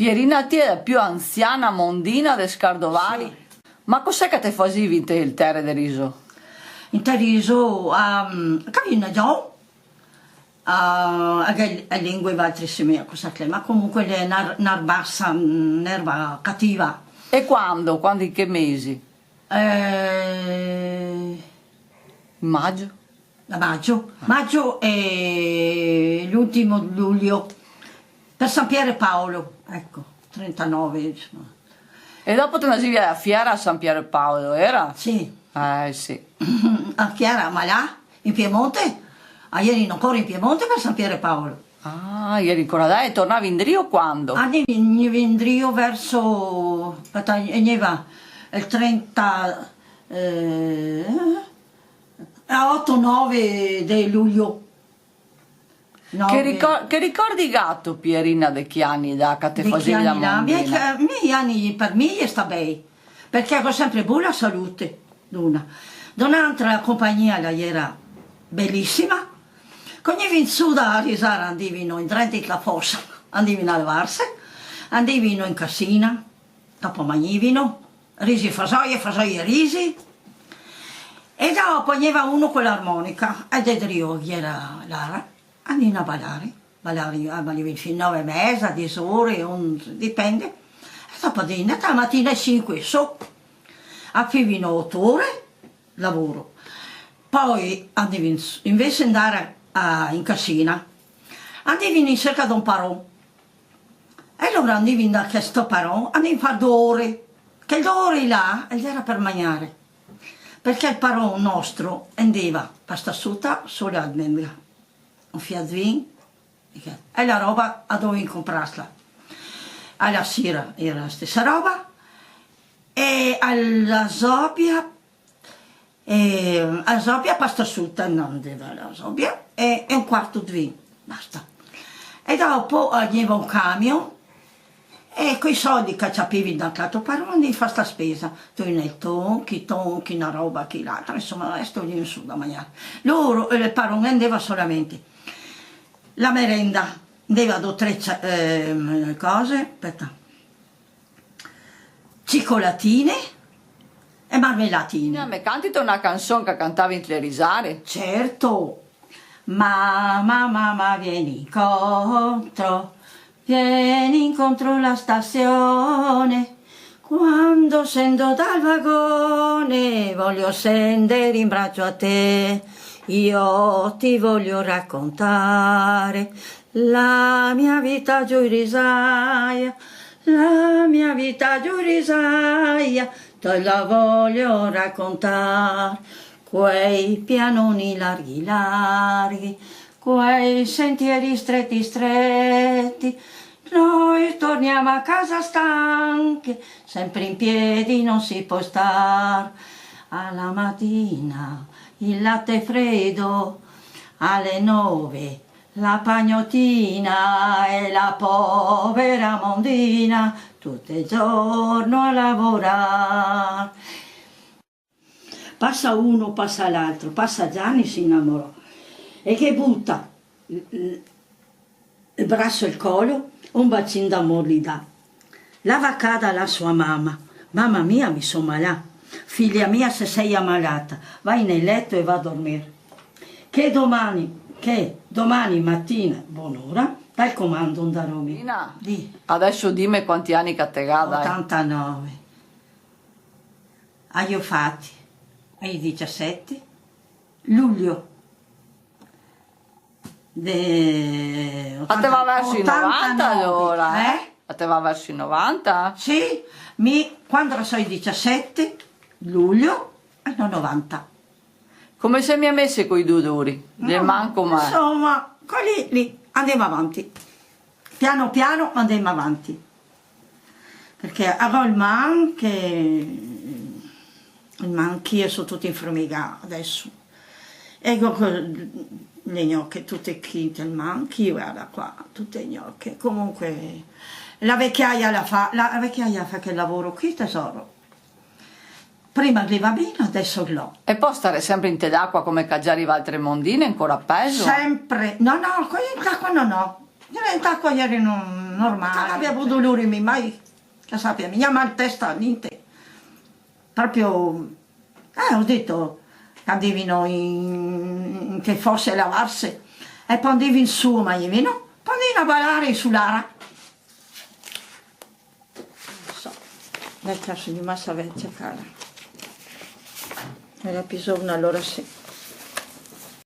Pierina, ti è la più anziana mondina de Scardovari? Sì. Ma cos'è che te facevi in te il terre de riso? In te riso, capito, già, a lingue altrissime, cosa che, ma comunque è una bassa, un'erba cattiva. E quando? Quando in che mesi? In maggio? Da maggio e l'ultimo luglio, per San Piero e Paolo, ecco, 39, insomma. E dopo te andavi a fiera a San Piero e Paolo, era? Sì. Sì. A Chiara, ma là, in Piemonte, ieri ancora in Piemonte per San Piero e Paolo. Ah, ieri ancora là e tornavi in Drio quando? Andiamo in Drio verso, aspetta, il 30, 8-9 di luglio. Che ricordi gatto, Pierina, de Chiani, da che te facevi la mondina? I miei anni per me sta bene, perché ho sempre buona salute, l'una. Un'altra la compagnia la era bellissima, quando in su da Arisara andavano in Trenti la fossa, andavano a levarsi, andavano in casina, dopo mangiavano, risi e fasoie e risi, e dopo aveva uno con l'armonica, e del Rio, che era Lara, andavano a ballare fino a 9:30, 10 ore, dipende, e dopo la mattina alle 5 su, avevano 8 ore, lavoro, poi andavano, invece di andare in casina, andavano in cerca di un parò, e allora andavano da questo parò, andavano a fare 2 ore, che 2 ore là era per mangiare, perché il parò nostro andava pasta asciutta solo a vendere un fiat di vino, e la roba dovevano comprarla, alla sera era la stessa roba, e alla Zobbia pasta asciutta, non deve la Zobbia, e un quarto di vino, basta. E dopo aveva un camion, e quei soldi che c'avevi da cato paroni fa sta spesa, tu nel tonchi, una roba, chi l'altra, insomma, resto lì in su da mangiare. Loro, il parone andava solamente la merenda, andava 2 o 3 cose, aspetta, cicolatine e marmellatine. A me cantite una canzone che cantavi in Tlerisare? Certo, mamma vieni incontro la stazione, quando scendo dal vagone voglio scendere in braccio a te, io ti voglio raccontare la mia vita giù in risaia, la mia vita giù in risaia, te la voglio raccontare, quei pianoni larghi, quei sentieri stretti, noi torniamo a casa stanchi, sempre in piedi non si può star, alla mattina il latte freddo, alle 9 la pagnottina e la povera mondina tutto il giorno a lavorare. Passa uno, passa l'altro, passa Gianni, si innamorò, e che butta il braccio e il collo, un bacino d'amore gli dà. La vaccata alla sua mamma mia mi sono malata, figlia mia se sei ammalata, vai nel letto e va a dormire. Che domani mattina, buon'ora, dal comando da Romi. Adesso dimmi quanti anni che te ha, dai. 89. Io fatti ai 17 luglio. A te va verso i 90 allora? A te va verso i 90? Sì, quando sono i 17 luglio hanno 90. Come se mi ha messo coi duduri? Ne manco mai. Insomma, quelli lì andiamo avanti. Piano piano andiamo avanti. Perché avevo il man che sono tutti inframigati adesso. Ecco le gnocche tutte quinte, il man, chi guarda qua, tutte gnocche. Comunque la vecchiaia fa che lavoro qui, tesoro. Prima che va bene, adesso no. E può stare sempre in te d'acqua come che già arriva altre mondine, ancora peso? Sempre, no, quelli d'acqua no. In d'acqua ieri non normale. Non abbiamo dolore mai, che sappia, mi chiama in testa, niente. Proprio, ho detto, che andavano in che fosse lavarsi, e poi andavano in su, ma io no? Poi andavano a ballare sull'ara. Non so, vecchia sono rimasta vecchia, cara. Era bisogno allora sì.